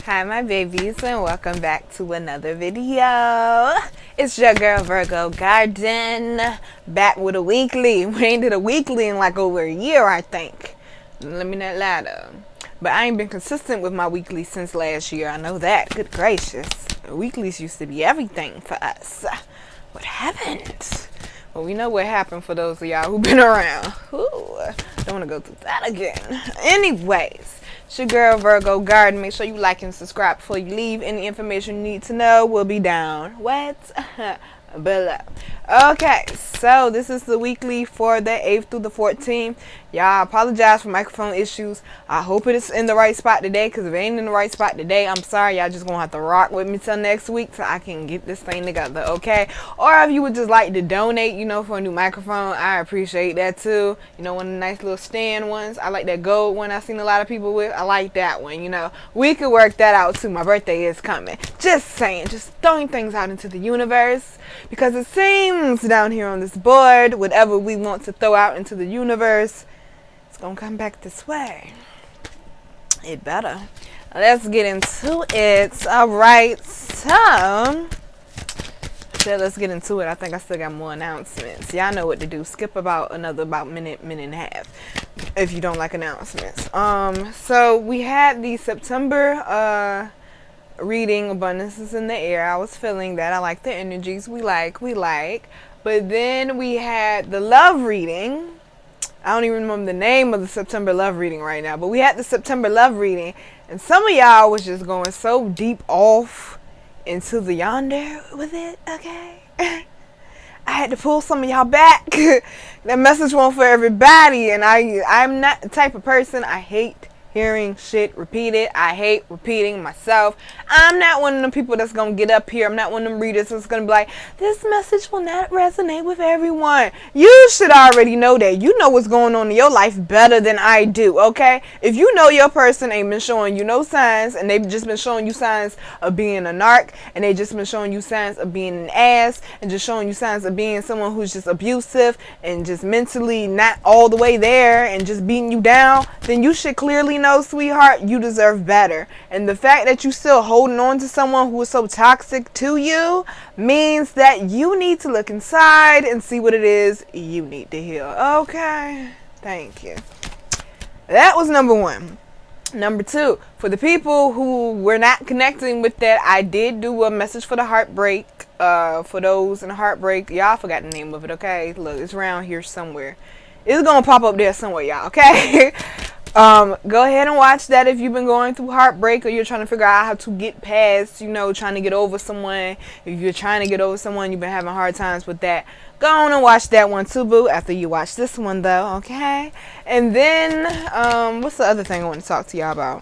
Hi my babies, and welcome back to another video. It's your girl Virgo Garden, back with a weekly. We ain't did a weekly in like over a year, I think. Let me not lie though. But I ain't been consistent with my weekly since last year. I know that. Good gracious. Weeklies used to be everything for us. What happened? Well, we know what happened for those of y'all who've been around. Ooh, don't want to go through that again. Anyways. It's your girl Virgo Garden. Make sure you like and subscribe before you leave. Any information you need to know will be down below. Okay, so this is the weekly for the 8th through the 14th. Y'all, I apologize for microphone issues. I hope it is in the right spot today, because if it ain't in the right spot today, I'm sorry. Y'all just gonna have to rock with me till next week so I can get this thing together, okay? Or if you would just like to donate, for a new microphone, I appreciate that too. One of the nice little stand ones. I like that gold one I seen a lot of people with. I like that one, We could work that out too. My birthday is coming. Just saying, just throwing things out into the universe, because it seems down here on this board, whatever we want to throw out into the universe, it's gonna come back this way. It better. Let's get into it. All right, so let's get into it. I think I still got more announcements. Y'all know what to do. Skip about minute and a half if you don't like announcements. So we had the September reading. Abundance is in the air. I was feeling that. I like the energies. We like. But then we had the love reading. I don't even remember the name of the September love reading right now, but we had the September love reading, and some of y'all was just going so deep off into the yonder with it, okay? I had to pull some of y'all back. That message wasn't for everybody, and I'm not the type of person, I hate hearing shit repeated. I hate repeating myself. I'm not one of them people that's gonna get up here. I'm not one of them readers that's gonna be like, this message will not resonate with everyone. You should already know that. You know what's going on in your life better than I do, okay? If you know your person ain't been showing you no signs, and they've just been showing you signs of being a narc, and they just been showing you signs of being an ass, and just showing you signs of being someone who's just abusive and just mentally not all the way there and just beating you down, then you should clearly know, sweetheart, you deserve better. And the fact that you still holding on to someone who is so toxic to you means that you need to look inside and see what it is you need to heal. Okay, thank you. That was number one. Number two, for the people who were not connecting with that, I did do a message for the heartbreak. For those in the heartbreak, y'all forgot the name of it, okay? Look, it's around here somewhere. It's gonna pop up there somewhere, y'all, okay? Go ahead and watch that if you've been going through heartbreak, or you're trying to figure out how to get past, trying to get over someone. If you're trying to get over someone, you've been having hard times with that, go on and watch that one too, boo, after you watch this one though, okay? And then, what's the other thing I want to talk to y'all about?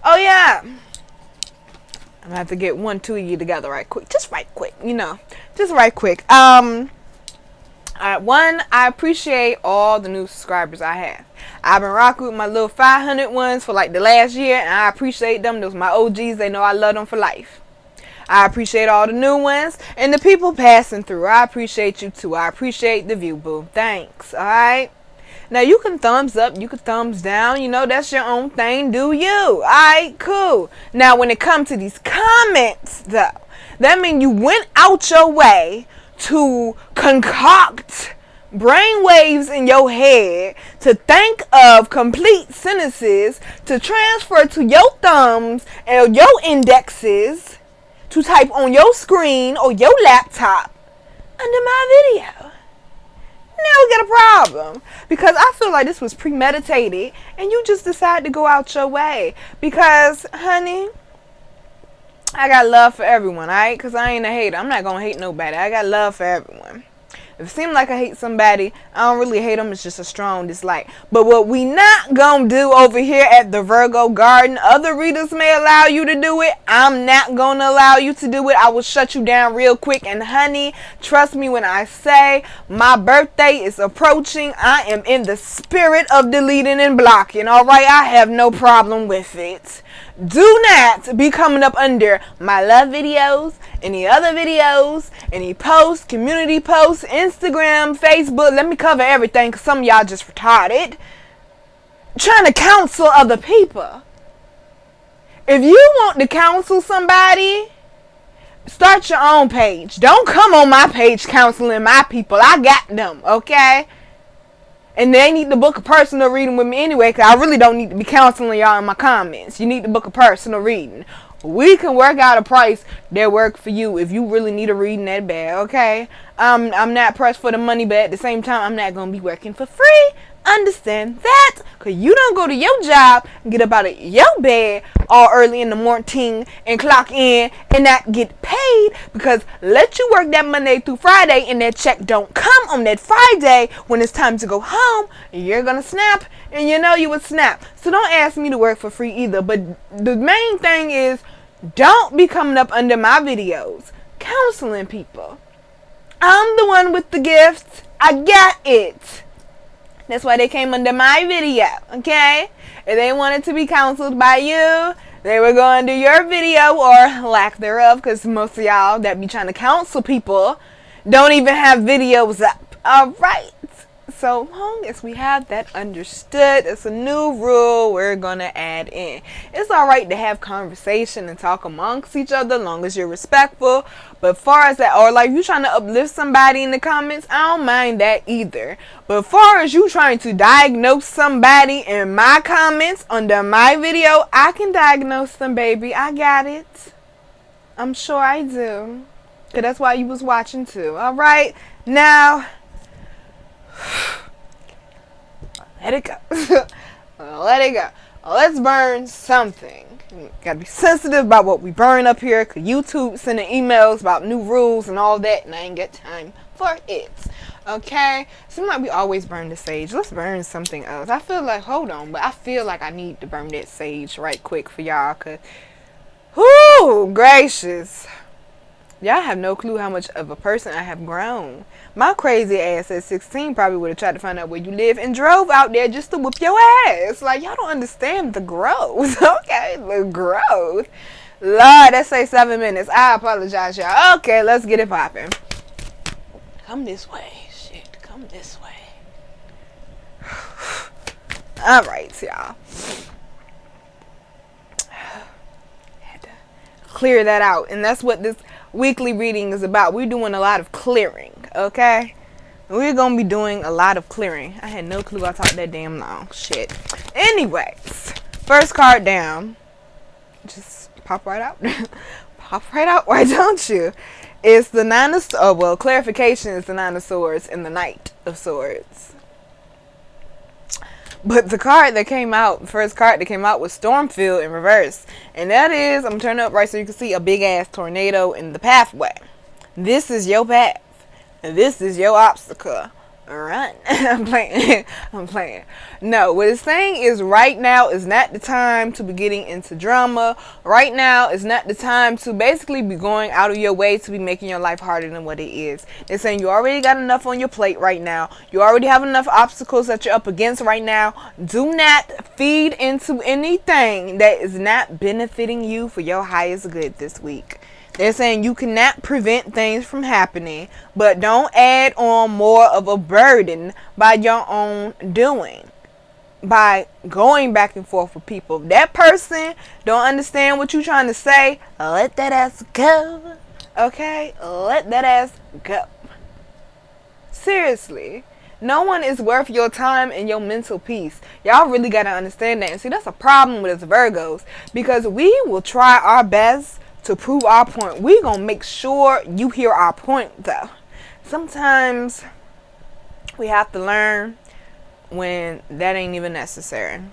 Oh yeah, I'm gonna have to get 1, 2 of you together right quick. Just right quick. One, I appreciate all the new subscribers I have. I've been rocking with my little 500 ones for like the last year, and I appreciate them. Those are my OGs. They know I love them for life. I appreciate all the new ones and the people passing through. I appreciate you too. I appreciate the view, boo. Thanks. All right. Now you can thumbs up, you can thumbs down. That's your own thing. Do you? All right, cool. Now when it comes to these comments, though, that means you went out your way to concoct brainwaves in your head, to think of complete sentences, to transfer to your thumbs and your indexes, to type on your screen or your laptop under my video. Now we got a problem, because I feel like this was premeditated and you just decided to go out your way. Because, honey, I got love for everyone, alright? Because I ain't a hater. I'm not going to hate nobody. I got love for everyone. If it seems like I hate somebody, I don't really hate them. It's just a strong dislike. But what we not going to do over here at the Virgo Garden, other readers may allow you to do it. I'm not going to allow you to do it. I will shut you down real quick. And honey, trust me when I say my birthday is approaching. I am in the spirit of deleting and blocking. Alright, I have no problem with it. Do not be coming up under my love videos, any other videos, any posts, community posts, Instagram, Facebook. Let me cover everything, because some of y'all just retarded. Trying to counsel other people. If you want to counsel somebody, start your own page. Don't come on my page counseling my people. I got them, okay? And they need to book a personal reading with me anyway, because I really don't need to be counseling y'all in my comments. You need to book a personal reading. We can work out a price that works for you if you really need a reading that bad, okay? I'm not pressed for the money, but at the same time, I'm not going to be working for free. Understand that, because you don't go to your job and get up out of your bed all early in the morning and clock in and not get paid, because let you work that Monday through Friday and that check don't come on that Friday when it's time to go home. You're going to snap, and you know you would snap. So don't ask me to work for free either. But the main thing is, don't be coming up under my videos counseling people. I'm the one with the gifts. I got it. That's why they came under my video, okay? If they wanted to be counseled by you, they would go under your video or lack thereof, because most of y'all that be trying to counsel people don't even have videos up. All right. So long as we have that understood, it's a new rule we're going to add in. It's all right to have conversation and talk amongst each other, long as you're respectful. But far as that, or like you trying to uplift somebody in the comments, I don't mind that either. But far as you trying to diagnose somebody in my comments under my video, I can diagnose them, baby. I got it. I'm sure I do. Because that's why you was watching too. All right. Now, let it go. Let it go. Let's burn something. Gotta be sensitive about what we burn up here, because YouTube sending emails about new rules and all that, and I ain't got time for it. Okay? Seems like we always burn the sage. Let's burn something else. I feel like, hold on, but I feel like I need to burn that sage right quick for y'all, because, whoo, gracious. Y'all have no clue how much of a person I have grown. My crazy ass at 16 probably would have tried to find out where you live and drove out there just to whoop your ass. Like, y'all don't understand the growth. Okay, the growth. Lord, let's say 7 minutes. I apologize, y'all. Okay, let's get it popping. Come this way. Shit, come this way. All right, y'all. Had to clear that out. And that's what this weekly reading is about. We're doing a lot of clearing, okay? We're gonna be doing a lot of clearing. I had no clue I talked that damn long. Shit. Anyways, first card down. Just pop right out. Pop right out, why don't you? It's the Nine of Swords. Oh, well, clarification is the Nine of Swords and the Knight of Swords. But the card that came out, the first card that came out was Stormfield in reverse. And that is, I'm turning up right so you can see a big ass tornado in the pathway. This is your path. And this is your obstacle. Run. I'm playing. I'm playing. No, what it's saying is right now is not the time to be getting into drama. Right now is not the time to basically be going out of your way to be making your life harder than what it is. They're saying you already got enough on your plate right now. You already have enough obstacles that you're up against right now. Do not feed into anything that is not benefiting you for your highest good this week. They're saying you cannot prevent things from happening, but don't add on more of a burden by your own doing. By going back and forth with people. If that person don't understand what you're trying to say, let that ass go. Okay? Let that ass go. Seriously. No one is worth your time and your mental peace. Y'all really got to understand that. And see, that's a problem with us Virgos. Because we will try our best to prove our point. We gonna make sure you hear our point though. Sometimes we have to learn when that ain't even necessary.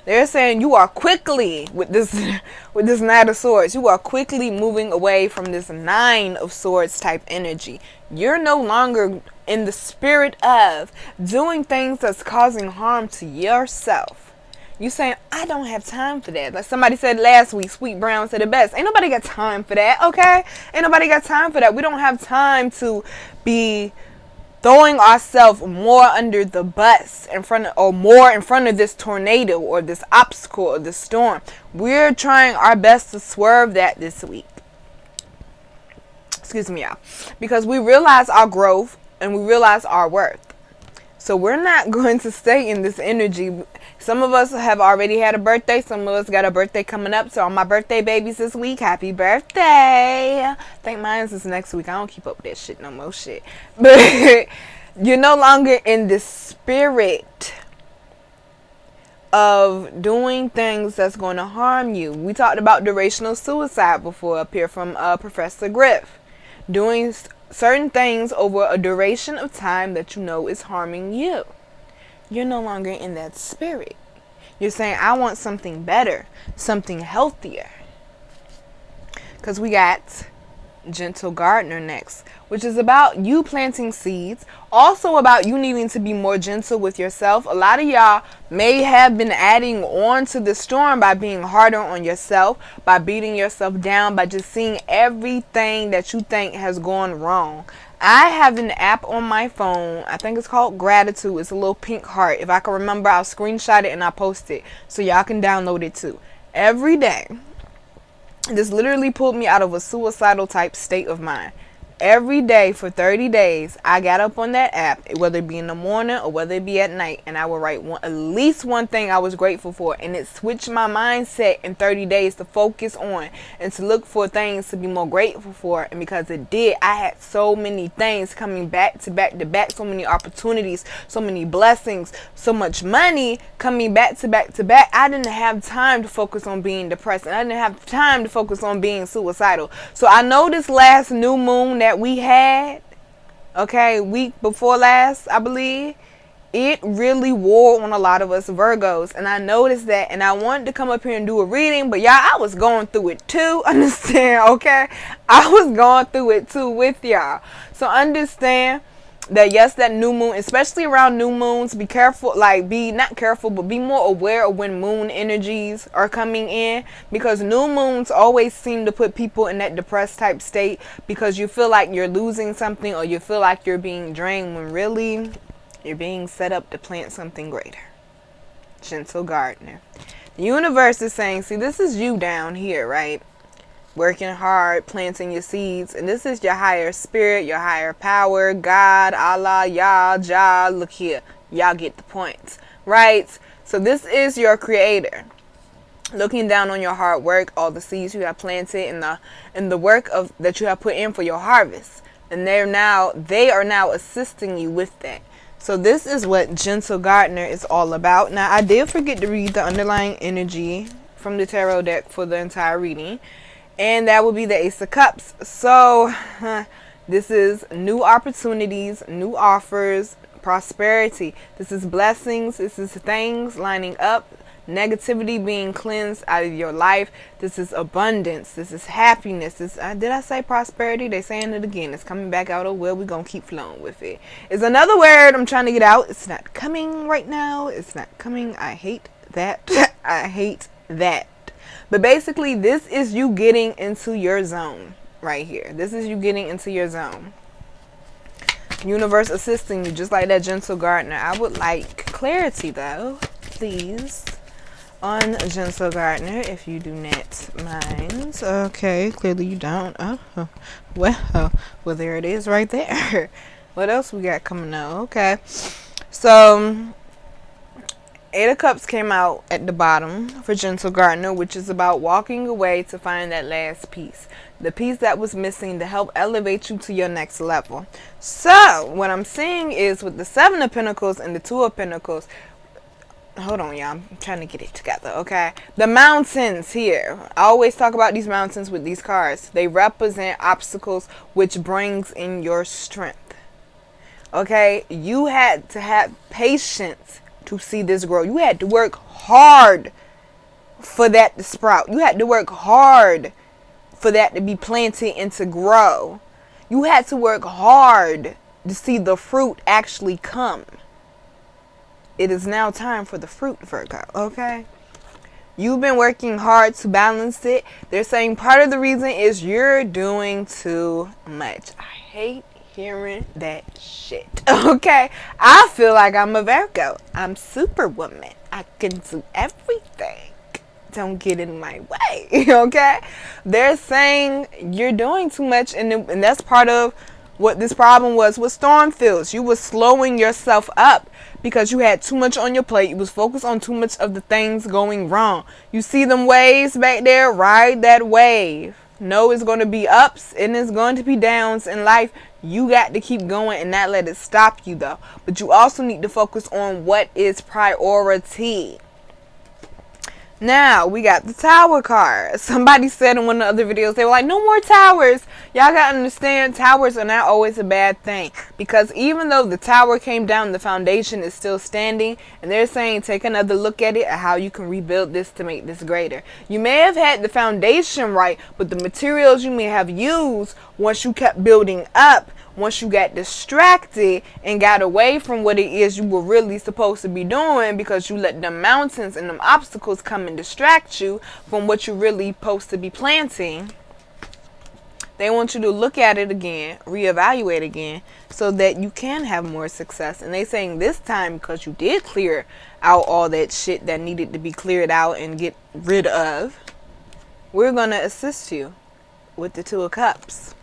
They're saying you are quickly with this Knight of Swords, you are quickly moving away from this Nine of Swords type energy. You're no longer in the spirit of doing things that's causing harm to yourself. You saying, I don't have time for that. Like somebody said last week, Sweet Brown said it best. Ain't nobody got time for that, okay? Ain't nobody got time for that. We don't have time to be throwing ourselves more under the bus in front of, or more in front of this tornado or this obstacle or this storm. We're trying our best to swerve that this week. Excuse me, y'all. Because we realize our growth and we realize our worth. So we're not going to stay in this energy. Some of us have already had a birthday. Some of us got a birthday coming up. So on my birthday babies this week, happy birthday. I think mine is next week. I don't keep up with that shit no more shit. But you're no longer in the spirit of doing things that's going to harm you. We talked about durational suicide before up here from Professor Griff. Doing certain things over a duration of time that you know is harming you. You're no longer in that spirit. You're saying, I want something better, something healthier. Because we got Gentle Gardener next, which is about you planting seeds. Also about you needing to be more gentle with yourself. A lot of y'all may have been adding on to the storm by being harder on yourself, by beating yourself down, by just seeing everything that you think has gone wrong. I have an app on my phone. I think it's called Gratitude. It's a little pink heart. If I can remember, I'll screenshot it and I'll post it so y'all can download it too. Every day. This literally pulled me out of a suicidal type state of mind. Every day for 30 days, I got up on that app, whether it be in the morning or whether it be at night, and I would write at least one thing I was grateful for, and it switched my mindset in 30 days to focus on and to look for things to be more grateful for. And because it did, I had so many things coming back to back to back, so many opportunities, so many blessings, so much money coming back to back to back. I didn't have time to focus on being depressed, and I didn't have time to focus on being suicidal. So I know this last new moon that we had, okay, week before last, I believe, it really wore on a lot of us Virgos, and I noticed that, and I wanted to come up here and do a reading, but y'all, I was going through it too, understand, okay? I was going through it too with y'all. So understand that yes, that new moon, especially around new moons, be careful, like be not careful, but be more aware of when moon energies are coming in, because new moons always seem to put people in that depressed type state because you feel like you're losing something or you feel like you're being drained when really you're being set up to plant something greater. Gentle Gardener. The universe is saying, see, this is you down here, right? Working hard, planting your seeds. And this is your higher spirit, your higher power, God, Allah, Yah, Jah. Look here. Y'all get the point, right? So this is your creator. Looking down on your hard work, all the seeds you have planted, and the work of that you have put in for your harvest. And they are now assisting you with that. So this is what Gentle Gardener is all about. Now, I did forget to read the underlying energy from the tarot deck for the entire reading. And that would be the Ace of Cups. So this is new opportunities, new offers, prosperity. This is blessings. This is things lining up. Negativity being cleansed out of your life. This is abundance. This is happiness. Did I say prosperity? They're saying it again. It's coming back out. Oh, well, we're going to keep flowing with it. It's another word I'm trying to get out. It's not coming right now. It's not coming. I hate that. I hate that. But basically, this is you getting into your zone right here. This is you getting into your zone. Universe assisting you, just like that Gentle Gardener. I would like clarity, though, please, on Gentle Gardener, if you do not mind. Okay, clearly you don't. Oh, well, there it is right there. What else we got coming up? Okay, so Eight of Cups came out at the bottom for Gentle Gardener, which is about walking away to find that last piece. The piece that was missing to help elevate you to your next level. So, what I'm seeing is with the Seven of Pentacles and the Two of Pentacles, hold on, y'all. I'm trying to get it together, okay? The mountains here. I always talk about these mountains with these cards. They represent obstacles, which brings in your strength. Okay? You had to have patience to see this grow. You had to work hard for that to sprout. You had to work hard for that to be planted and to grow. You had to work hard to see the fruit actually come. It is now time for the fruit, Virgo, okay? You've been working hard to balance it. They're saying part of the reason is you're doing too much. I hate hearing that shit, okay? I feel like I'm a Virgo. I'm Superwoman. I can do everything. Don't get in my way, okay? They're saying you're doing too much, and that's part of what this problem was with storm fields. You were slowing yourself up because you had too much on your plate. You was focused on too much of the things going wrong. You see them waves back there? Ride that wave. No, it's going to be ups and it's going to be downs in life. You got to keep going and not let it stop you, though. But you also need to focus on what is priority. Now, we got the tower card. Somebody said in one of the other videos, they were like, no more towers. Y'all got to understand, towers are not always a bad thing. Because even though the tower came down, the foundation is still standing. And they're saying, take another look at it, at how you can rebuild this to make this greater. You may have had the foundation right, but the materials you may have used, once you kept building up, once you got distracted and got away from what it is you were really supposed to be doing, because you let the mountains and them obstacles come and distract you from what you're really supposed to be planting, they want you to look at it again, reevaluate again, so that you can have more success. And they saying this time, because you did clear out all that shit that needed to be cleared out and get rid of, we're going to assist you with the Two of Cups.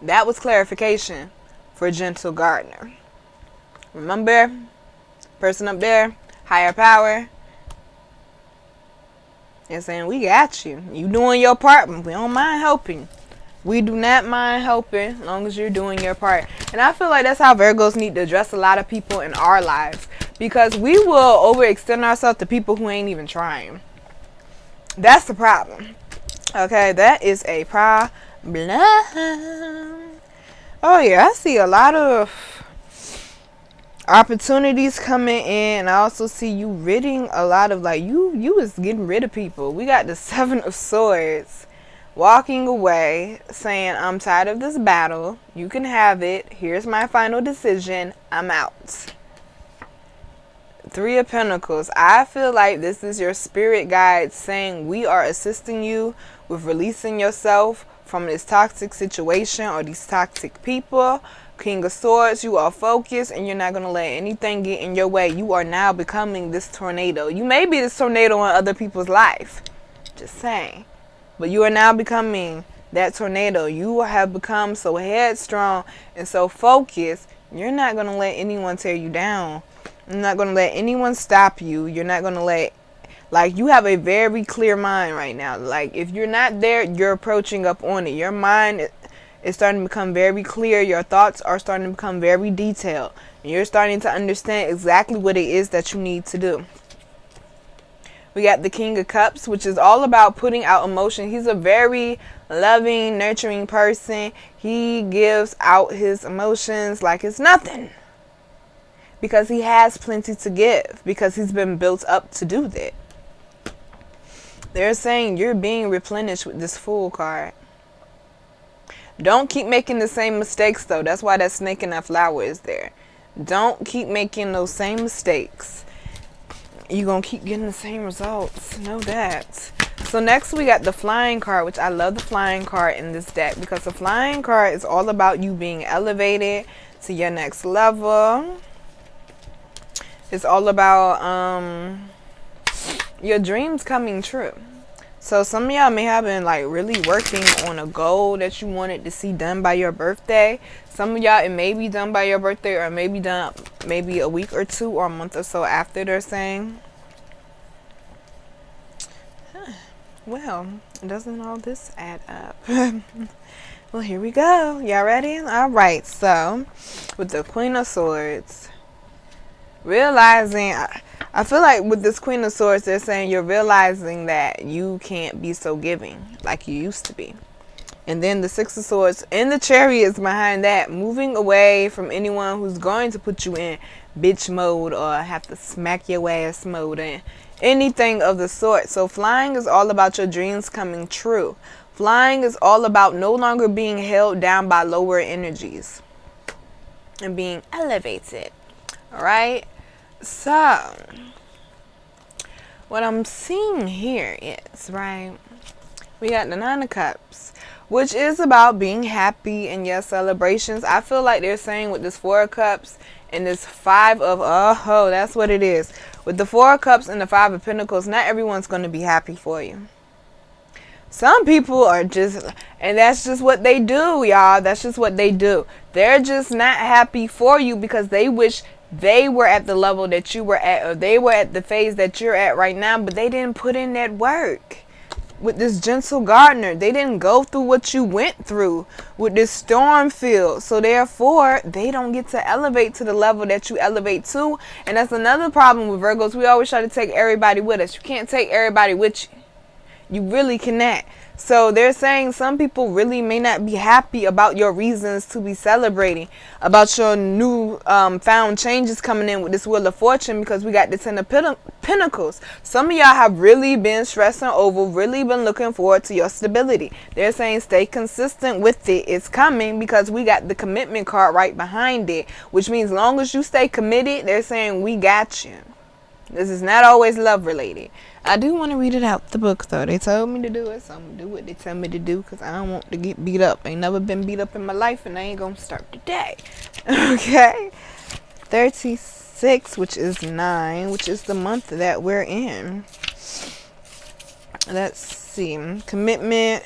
That was clarification for Gentle Gardener. Remember, person up there, higher power, they're saying, we got you. You doing your part. We don't mind helping. We do not mind helping as long as you're doing your part. And I feel like that's how Virgos need to address a lot of people in our lives. Because we will overextend ourselves to people who ain't even trying. That's the problem. Okay, that is a problem. Oh yeah, I see a lot of opportunities coming in. I also see you ridding a lot of, like, you is getting rid of people. We got the Seven of Swords walking away, saying, I'm tired of this battle. You can have it. Here's my final decision. I'm out. Three of Pentacles. I feel like this is your spirit guide saying, we are assisting you with releasing yourself from this toxic situation or these toxic people. King of Swords, you are focused and you're not going to let anything get in your way. You are now becoming this tornado. You may be this tornado in other people's life. Just saying. But you are now becoming that tornado. You have become so headstrong and so focused. You're not going to let anyone tear you down. You're not going to let anyone stop you. You're not going to let, like, you have a very clear mind right now. Like, if you're not there, you're approaching up on it. Your mind is starting to become very clear. Your thoughts are starting to become very detailed. And you're starting to understand exactly what it is that you need to do. We got the King of Cups, which is all about putting out emotion. He's a very loving, nurturing person. He gives out his emotions like it's nothing. Because he has plenty to give. Because he's been built up to do that. They're saying you're being replenished with this Fool card. Don't keep making the same mistakes, though. That's why that snake and that flower is there. Don't keep making those same mistakes. You're going to keep getting the same results. Know that. So next we got the Flying card, which I love the Flying card in this deck. Because the Flying card is all about you being elevated to your next level. It's all about your dreams coming true. So some of y'all may have been like really working on a goal that you wanted to see done by your birthday. Some of y'all, it may be done by your birthday, or maybe done maybe a week or two or a month or so after, they're saying. Well, doesn't all this add up? Well, here we go. Y'all ready? All right. So with the Queen of Swords, realizing, I feel like with this Queen of Swords, they're saying you're realizing that you can't be so giving like you used to be. And then the Six of Swords and the Chariots behind that, moving away from anyone who's going to put you in bitch mode or have to smack your ass mode and anything of the sort. So flying is all about your dreams coming true. Flying is all about no longer being held down by lower energies and being elevated. All right. So what I'm seeing here is, right, we got the Nine of Cups, which is about being happy in your celebrations. I feel like they're saying with this Four of Cups and this Five of, oh, that's what it is. With the Four of Cups and the Five of Pentacles, not everyone's going to be happy for you. Some people are just, and that's just what they do, y'all. That's just what they do. They're just not happy for you because they wish they were at the level that you were at, or they were at the phase that you're at right now, but they didn't put in that work. With this gentle gardener, they didn't go through what you went through with this storm field, so therefore they don't get to elevate to the level that you elevate to. And that's another problem with Virgos. We always try to take everybody with us. You can't take everybody with you. You really cannot. So they're saying some people really may not be happy about your reasons to be celebrating, about your new found changes coming in with this Wheel of Fortune, because we got the Ten of Pentacles. Some of y'all have really been stressing over, really been looking forward to your stability. They're saying stay consistent with it. It's coming, because we got the commitment card right behind it, which means long as you stay committed, they're saying we got you. This is not always love related. I do want to read it out the book, though. They told me to do it, so I'm going to do what they tell me to do, because I don't want to get beat up. Ain't never been beat up in my life, and I ain't going to start today. Okay? 36, which is 9, which is the month that we're in. Let's see. Commitment.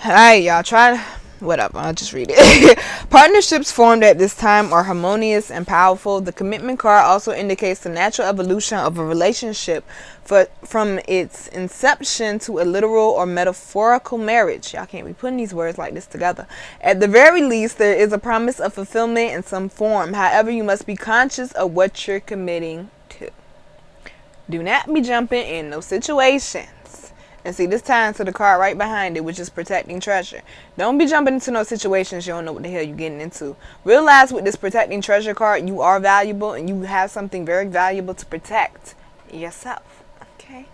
Alright, y'all. Try whatever, I'll just read it. Partnerships formed at this time are harmonious and powerful. The commitment card also indicates the natural evolution of a relationship from its inception to a literal or metaphorical marriage. Y'all can't be putting these words like this together. At the very least, there is a promise of fulfillment in some form. However, you must be conscious of what you're committing to. Do not be jumping in no situation. And see, this ties to the card right behind it, which is protecting treasure. Don't be jumping into no situations you don't know what the hell you're getting into. Realize with this protecting treasure card, you are valuable and you have something very valuable to protect yourself. Okay?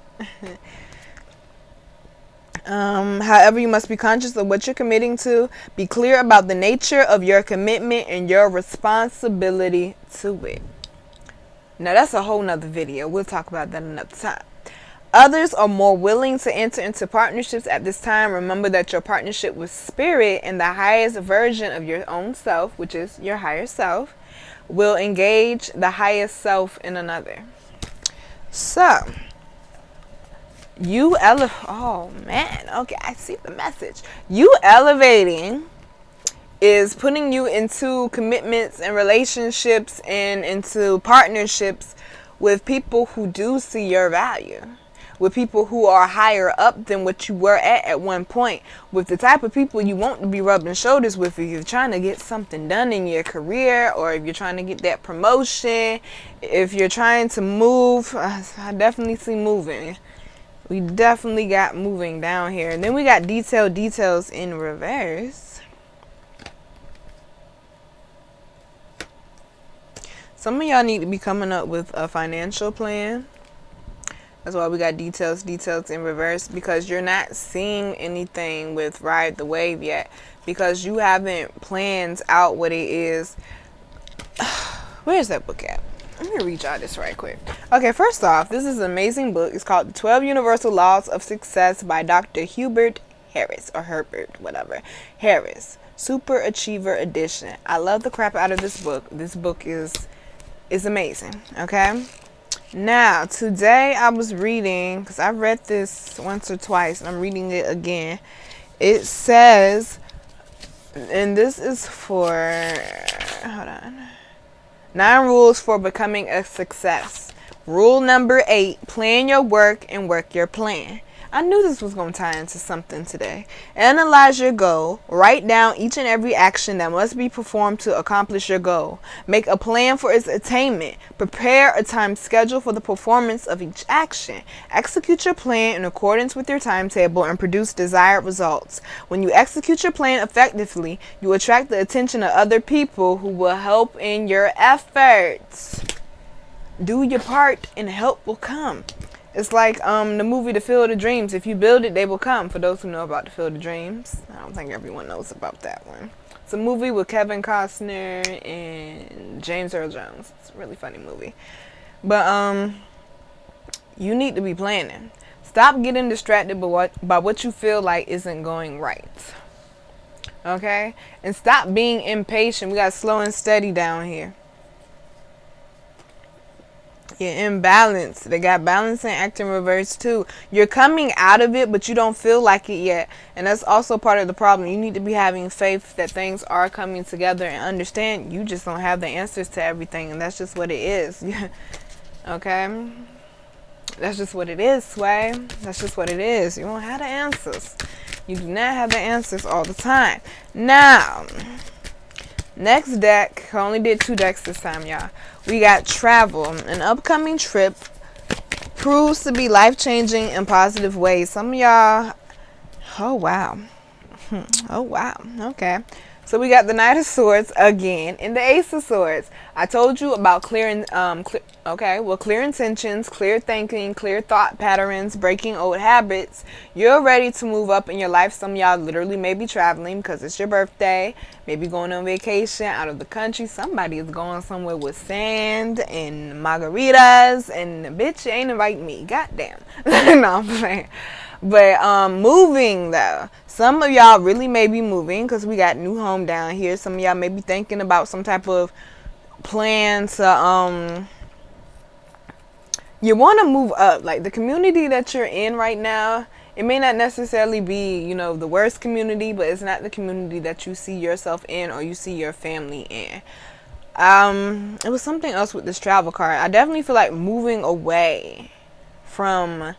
However, you must be conscious of what you're committing to. Be clear about the nature of your commitment and your responsibility to it. Now, that's a whole nother video. We'll talk about that another time. Others are more willing to enter into partnerships at this time. Remember that your partnership with spirit and the highest version of your own self, which is your higher self, will engage the highest self in another. So, oh man, okay, I see the message. You elevating is putting you into commitments and relationships and into partnerships with people who do see your value. With people who are higher up than what you were at one point. With the type of people you want to be rubbing shoulders with if you're trying to get something done in your career, or if you're trying to get that promotion, if you're trying to move. I definitely see moving. We definitely got moving down here. And then we got details in reverse. Some of y'all need to be coming up with a financial plan. That's why we got details in reverse, because you're not seeing anything with Ride the Wave yet, because you haven't planned out what it is. Where's that book at? Let me read y'all this right quick. Okay, first off, this is an amazing book. It's called The 12 Universal Laws of Success by Dr. Hubert Harris, or Herbert, whatever. Harris. Super Achiever Edition. I love the crap out of this book. This book is amazing, okay? Now, today I was reading, because I read this once or twice, and I'm reading it again. It says, and this is for, hold on, 9 rules for becoming a success. Rule number 8, plan your work and work your plan. I knew this was going to tie into something today. Analyze your goal. Write down each and every action that must be performed to accomplish your goal. Make a plan for its attainment. Prepare a time schedule for the performance of each action. Execute your plan in accordance with your timetable and produce desired results. When you execute your plan effectively, you attract the attention of other people who will help in your efforts. Do your part and help will come. It's like the movie The Field of Dreams. If you build it, they will come. For those who know about The Field of Dreams. I don't think everyone knows about that one. It's a movie with Kevin Costner and James Earl Jones. It's a really funny movie. But you need to be planning. Stop getting distracted by what you feel like isn't going right. Okay? And stop being impatient. We got slow and steady down here. You're imbalanced. They got balance and acting reverse too. You're coming out of it, but you don't feel like it yet. And that's also part of the problem. You need to be having faith that things are coming together and understand you just don't have the answers to everything. And that's just what it is. Okay? That's just what it is, Sway. That's just what it is. You don't have the answers. You do not have the answers all the time. Now, next deck. I only did 2 decks this time, y'all. We got travel. An upcoming trip proves to be life-changing in positive ways. Some of y'all... Oh, wow. Oh, wow. Okay. So we got the Knight of Swords again and the Ace of Swords. I told you about clear intentions, clear thinking, clear thought patterns, breaking old habits. You're ready to move up in your life. Some of y'all literally may be traveling because it's your birthday, maybe going on vacation out of the country. Somebody is going somewhere with sand and margaritas, and bitch, you ain't invite me. Goddamn. No, I'm playing. But moving though, some of y'all really may be moving because we got new home down here. Some of y'all may be thinking about some type of plan to you want to move up. Like the community that you're in right now, it may not necessarily be, you know, the worst community, but it's not the community that you see yourself in or you see your family in. It was something else with this travel card. I definitely feel like moving away from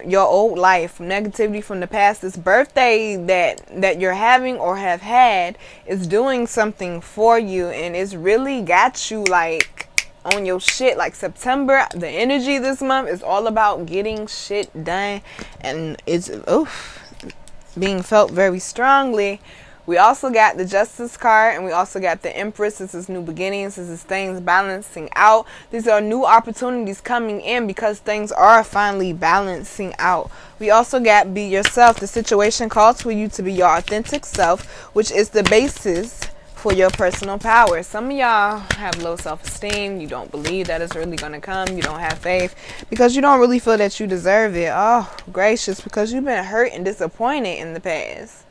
your old life, from negativity from the past. This birthday that you're having or have had is doing something for you, and it's really got you like on your shit. Like September, the energy this month is all about getting shit done, and it's being felt very strongly. We also got the Justice card, and we also got the Empress. This is new beginnings. This is things balancing out. These are new opportunities coming in because things are finally balancing out. We also got be yourself. The situation calls for you to be your authentic self, which is the basis for your personal power. Some of y'all have low self-esteem. You don't believe that it's really going to come. You don't have faith because you don't really feel that you deserve it. Oh, gracious, because you've been hurt and disappointed in the past.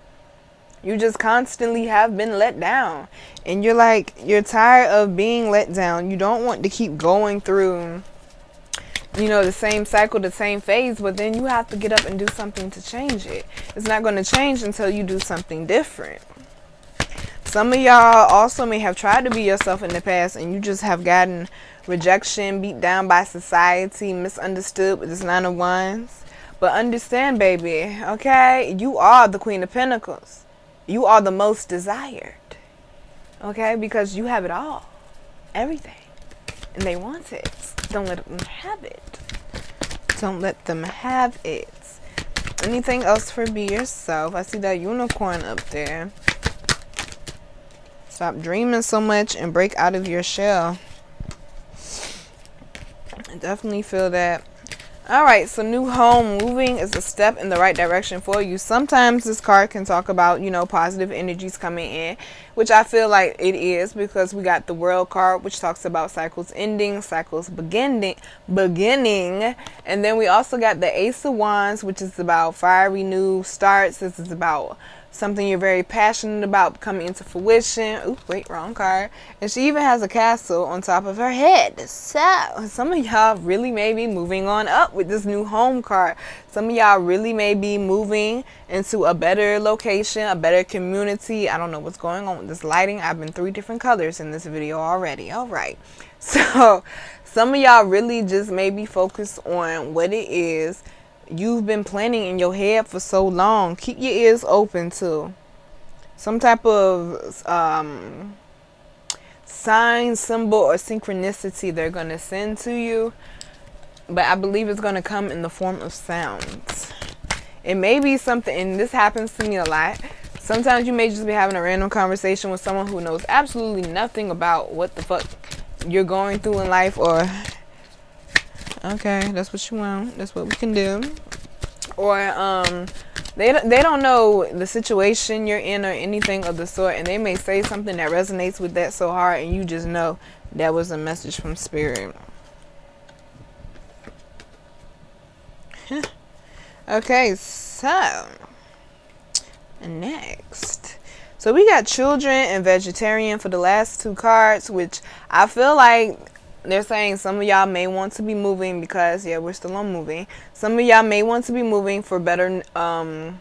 You just constantly have been let down. And you're like, you're tired of being let down. You don't want to keep going through, you know, the same cycle, the same phase. But then you have to get up and do something to change it. It's not going to change until you do something different. Some of y'all also may have tried to be yourself in the past, and you just have gotten rejection, beat down by society, misunderstood with this 9 of Wands. But understand, baby, okay? You are the Queen of Pentacles. You are the most desired, okay? Because you have it all, everything, and they want it. Don't let them have it. Don't let them have it. Anything else for be yourself? I see that unicorn up there. Stop dreaming so much and break out of your shell. I definitely feel that. Alright, so new home, moving is a step in the right direction for you. Sometimes this card can talk about, you know, positive energies coming in, which I feel like it is because we got the World card, which talks about cycles ending, cycles beginning. And then we also got the Ace of Wands, which is about fiery new starts. This is about something you're very passionate about coming into fruition. Ooh, wait, wrong card. And she even has a castle on top of her head. So some of y'all really may be moving on up with this new home card. Some of y'all really may be moving into a better location, a better community. I don't know what's going on with this lighting. I've been 3 different colors in this video already. All right. So some of y'all really just may be focused on what it is you've been planning in your head for so long. Keep your ears open to some type of sign, symbol, or synchronicity they're going to send to you. But I believe it's going to come in the form of sounds. It may be something, and this happens to me a lot. Sometimes you may just be having a random conversation with someone who knows absolutely nothing about what the fuck you're going through in life, or okay, that's what you want. That's what we can do. Or they don't know the situation you're in or anything of the sort, and they may say something that resonates with that so hard, and you just know that was a message from spirit. Okay, so next. So we got children and vegetarian for the last 2 cards, which I feel like They're saying some of y'all may want to be moving because, yeah, we're still on moving. Some of y'all may want to be moving for better, a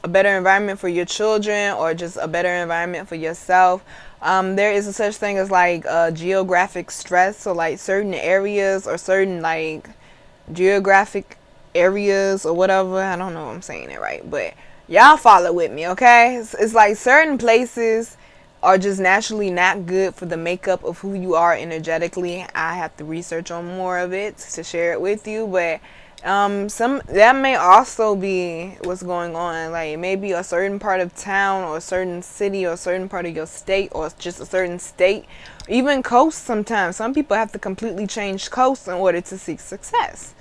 better environment for your children, or just a better environment for yourself. There is a such thing as like geographic stress. So like certain areas or certain like geographic areas or whatever. I don't know if I'm saying it right, but y'all follow with me, okay? It's like certain places are just naturally not good for the makeup of who you are energetically. I have to research on more of it to share it with you, but some that may also be what's going on. Like maybe a certain part of town or a certain city or a certain part of your state or just a certain state, even coast. Sometimes some people have to completely change coast in order to seek success.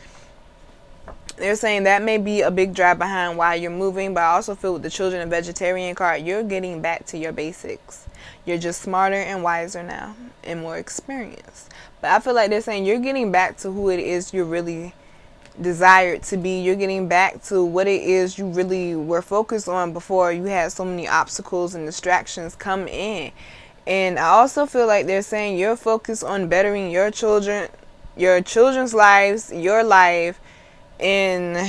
They're saying that may be a big drive behind why you're moving, but I also feel with the children and vegetarian card, you're getting back to your basics. You're just smarter and wiser now and more experienced. But I feel like they're saying you're getting back to who it is you're really desired to be. You're getting back to what it is you really were focused on before you had so many obstacles and distractions come in. And I also feel like they're saying you're focused on bettering your children, your children's lives, your life, and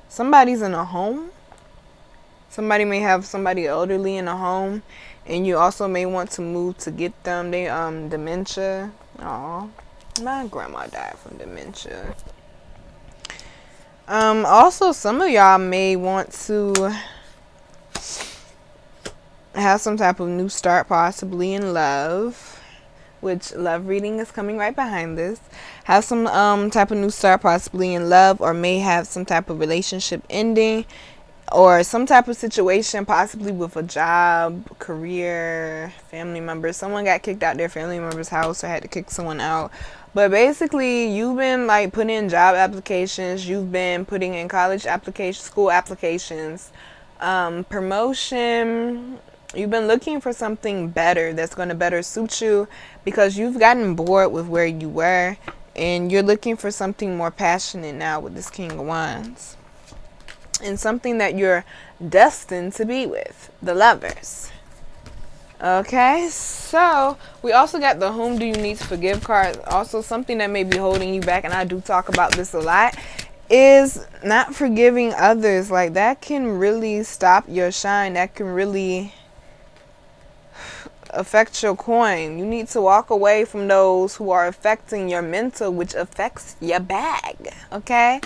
somebody's in a home. Somebody may have somebody elderly in a home, and you also may want to move to get them. They dementia. Aw, my grandma died from dementia. Also, some of y'all may want to have some type of new start, possibly in love, which love reading is coming right behind this. Have some type of new start, possibly in love, or may have some type of relationship ending, or some type of situation, possibly with a job, career, family members. Someone got kicked out their family member's house or had to kick someone out. But basically, you've been like putting in job applications, you've been putting in college applications, school applications, promotion. You've been looking for something better that's going to better suit you because you've gotten bored with where you were, and you're looking for something more passionate now with this King of Wands. And something that you're destined to be with, the Lovers. Okay, so we also got the Whom Do You Need to Forgive card. Also something that may be holding you back, and I do talk about this a lot, is not forgiving others. Like that can really stop your shine. That can really affect your coin. You need to walk away from those who are affecting your mental, which affects your bag. Okay,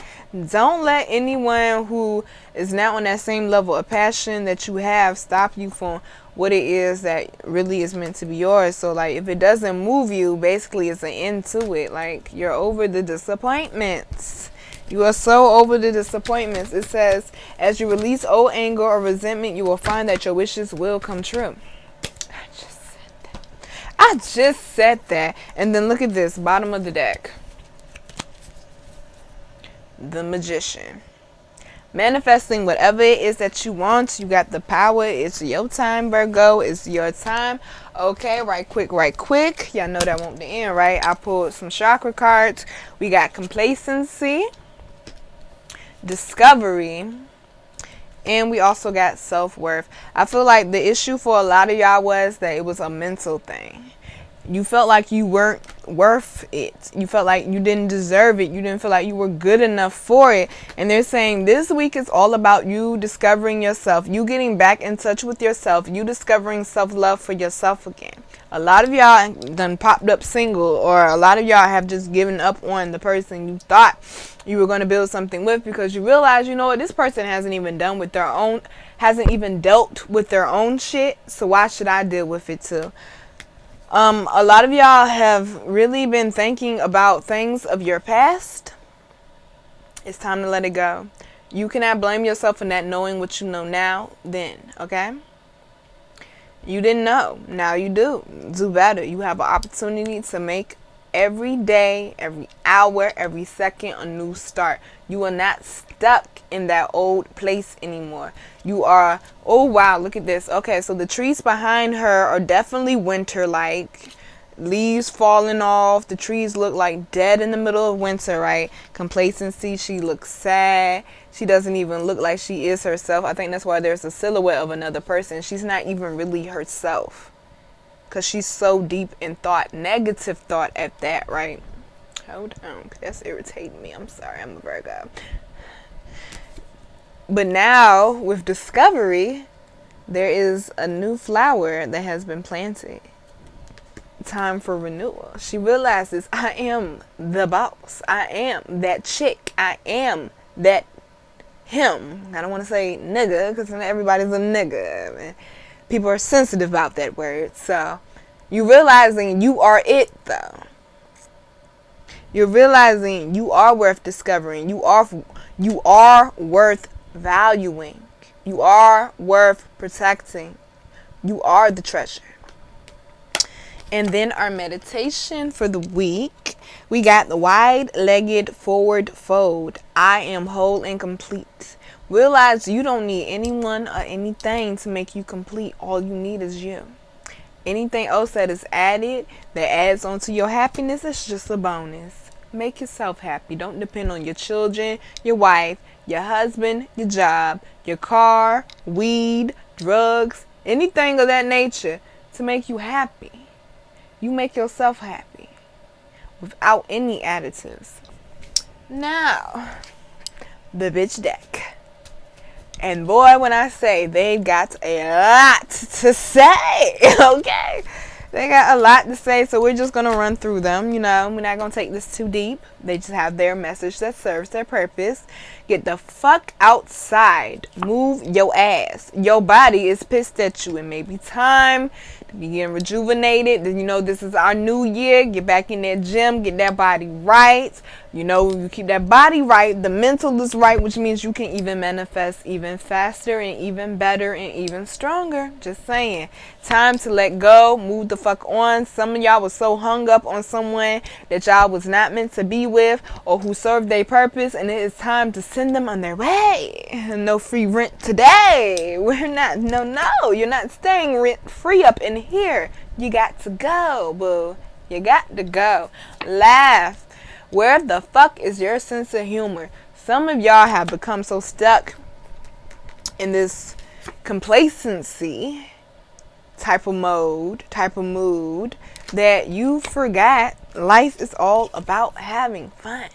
don't let anyone who is not on that same level of passion that you have stop you from what it is that really is meant to be yours. So like if it doesn't move you, basically it's an end to it. Like you're over the disappointments. You are so over the disappointments. It says, as you release old anger or resentment, you will find that your wishes will come true. I just said that. And then look at this, bottom of the deck. The Magician. Manifesting whatever it is that you want. You got the power. It's your time, Virgo. It's your time. Okay, right quick. Y'all know that won't end, right? I pulled some chakra cards. We got complacency, discovery, and we also got self-worth. I feel like the issue for a lot of y'all was that it was a mental thing. You felt like you weren't worth it. You felt like you didn't deserve it. You didn't feel like you were good enough for it. And they're saying this week is all about you discovering yourself. You getting back in touch with yourself. You discovering self-love for yourself again. A lot of y'all done popped up single, or a lot of y'all have just given up on the person you thought you were going to build something with, because you realize, you know what, this person hasn't even dealt with their own shit. So why should I deal with it too? A lot of y'all have really been thinking about things of your past. It's time to let it go. You cannot blame yourself for not knowing what you know now then, okay? You didn't know. Now you do. Do better. You have an opportunity to make every day, every hour, every second a new start. You are not stuck in that old place anymore. You are, oh wow, look at this. Okay, so the trees behind her are definitely winter-like. Leaves falling off. The trees look like dead in the middle of winter, right? Complacency. She looks sad. She doesn't even look like she is herself. I think that's why there's a silhouette of another person. She's not even really herself. because she's so deep in thought, negative thought at that, right? Hold on, that's irritating me. I'm sorry, I'm a Virgo. But now, with discovery, there is a new flower that has been planted. Time for renewal. She realizes, I am the boss. I am that chick. I am that him. I don't want to say nigga, because everybody's a nigga. I mean, people are sensitive about that word. So, you realizing you are it, though. You're realizing you are worth discovering. You are worth valuing. You are worth protecting. You are the treasure. And then our meditation for the week, we got the wide-legged forward fold. I am whole and complete. Realize you don't need anyone or anything to make you complete. All you need is you. Anything else that is added, that adds on to your happiness, is just a bonus. Make yourself happy. Don't depend on your children, your wife, your husband, your job, your car, weed, drugs, anything of that nature to make you happy. You make yourself happy without any additives. Now, the bitch deck. And boy, when I say they've got a lot to say, okay? They got a lot to say, so we're just going to run through them. You know, we're not going to take this too deep. They just have their message that serves their purpose. Get the fuck outside. Move your ass. Your body is pissed at you. It may be time to be getting rejuvenated. You know, this is our new year. Get back in that gym. Get that body right. You know, you keep that body right. The mental is right, which means you can even manifest even faster and even better and even stronger. Just saying. Time to let go. Move the fuck on. Some of y'all was so hung up on someone that y'all was not meant to be with or who served their purpose, and it is time to send them on their way. No free rent today. You're not staying rent free up in here. You got to go, boo. You got to go. Laugh. Where the fuck is your sense of humor? Some of y'all have become so stuck in this complacency type of mood that you forgot life is all about having fun.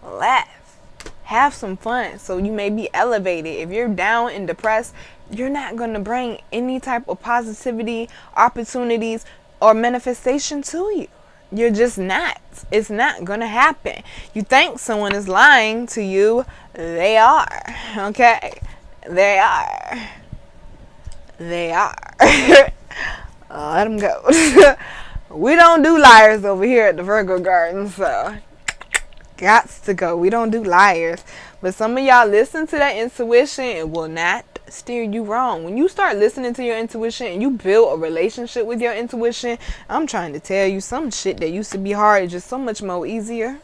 Laugh. Have some fun so you may be elevated. If you're down and depressed, you're not going to bring any type of positivity, opportunities, or manifestation to you. You're just not. It's not going to happen. You think someone is lying to you. They are. Okay? They are. Let them go. We don't do liars over here at the Virgo Garden, so gots to go. We don't do liars. But some of y'all listen to that intuition, it will not steer you wrong. When you start listening to your intuition and you build a relationship with your intuition, I'm trying to tell you, some shit that used to be hard is just so much more easier.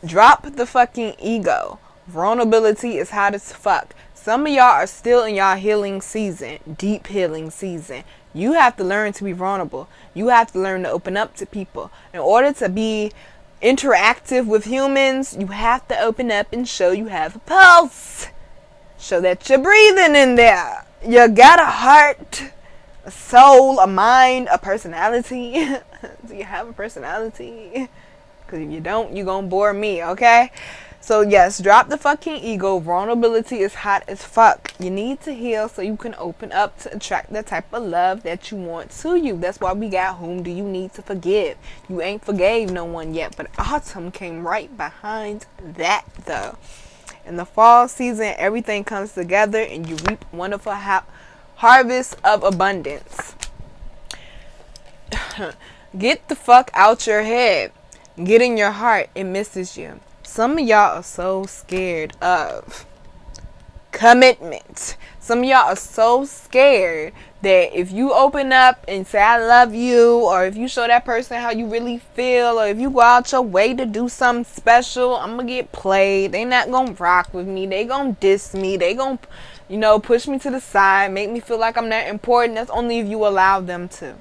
Drop the fucking ego. Vulnerability is hot as fuck. Some of y'all are still in y'all healing season, deep healing season. You have to learn to be vulnerable. You have to learn to open up to people. In order to be interactive with humans, you have to open up and show you have a pulse. Show that you're breathing in there. You got a heart, a soul, a mind, a personality. Do you have a personality? Because if you don't, you're going to bore me, okay? So yes, drop the fucking ego. Vulnerability is hot as fuck. You need to heal so you can open up to attract the type of love that you want to you. That's why we got whom do you need to forgive. You ain't forgave no one yet, but autumn came right behind that though. In the fall season, everything comes together and you reap wonderful harvest of abundance. Get the fuck out your head. Get in your heart. It misses you. Some of y'all are so scared of commitment. Some of y'all are so scared that if you open up and say I love you, or if you show that person how you really feel, or if you go out your way to do something special, I'm gonna get played. They not gonna rock with me. They gonna diss me. They gonna, push me to the side, make me feel like I'm not important. That's only if you allow them to.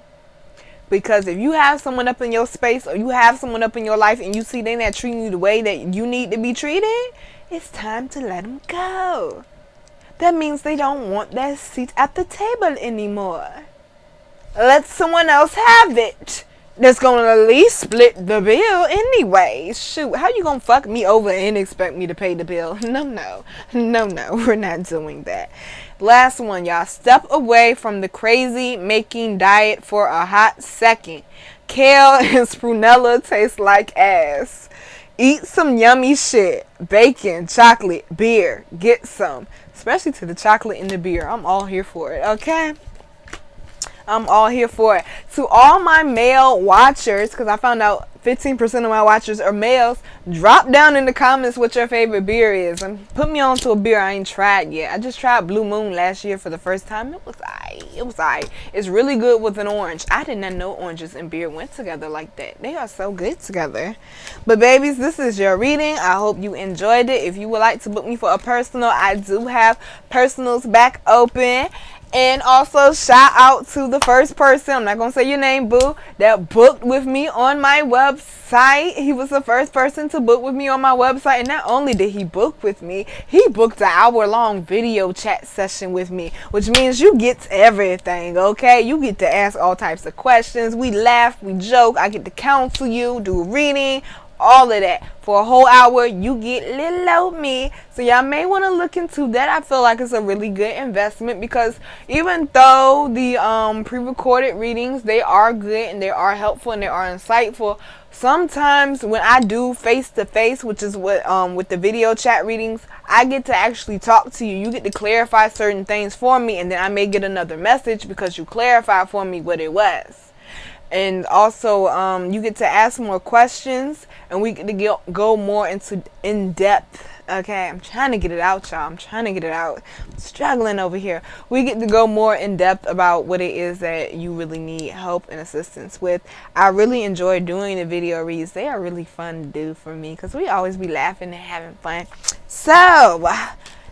Because if you have someone up in your space, or you have someone up in your life and you see they not treating you the way that you need to be treated, it's time to let them go. That means they don't want that seat at the table anymore. let someone else have it. That's gonna at least split the bill anyway. Shoot, how you gonna fuck me over and expect me to pay the bill? No, we're not doing that. Last one, y'all. Step away from the crazy making diet for a hot second. Kale and spinella taste like ass. Eat some yummy shit. Bacon, chocolate, beer. Get some. Especially to the chocolate and the beer. I'm all here for it, okay? I'm all here for it. To all my male watchers, because I found out 15% of my watchers are males, drop down in the comments what your favorite beer is. And put me on to a beer I ain't tried yet. I just tried Blue Moon last year for the first time. It was aight. It's really good with an orange. I did not know oranges and beer went together like that. They are so good together. But babies, this is your reading. I hope you enjoyed it. If you would like to book me for a personal, I do have personals back open. And also shout out to the first person, I'm not going to say your name, boo, that booked with me on my website. He was the first person to book with me on my website. And not only did he book with me, he booked an hour-long video chat session with me, which means you get everything, okay? You get to ask all types of questions. We laugh, we joke. I get to counsel you, do a reading, all of that. For a whole hour, you get little old me. So y'all may want to look into that. I feel like it's a really good investment because even though the pre-recorded readings, they are good and they are helpful and they are insightful, sometimes when I do face-to-face, which is what with the video chat readings, I get to actually talk to you. You get to clarify certain things for me, and then I may get another message because you clarified for me what it was. And also, you get to ask more questions, and we get to go more into in-depth. Okay, I'm trying to get it out, y'all. I'm struggling over here. We get to go more in-depth about what it is that you really need help and assistance with. I really enjoy doing the video reads. They are really fun to do for me because we always be laughing and having fun. So,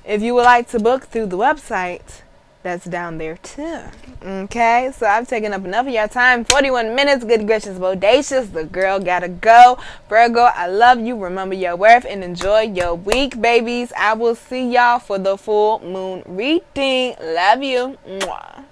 if you would like to book through the website, that's down there too. Okay, so I've taken up enough of your time. 41 minutes. Good gracious, bodacious. The girl gotta go. Virgo, I love you. Remember your worth and enjoy your week, babies. I will see y'all for the full moon reading. Love you. Mwah.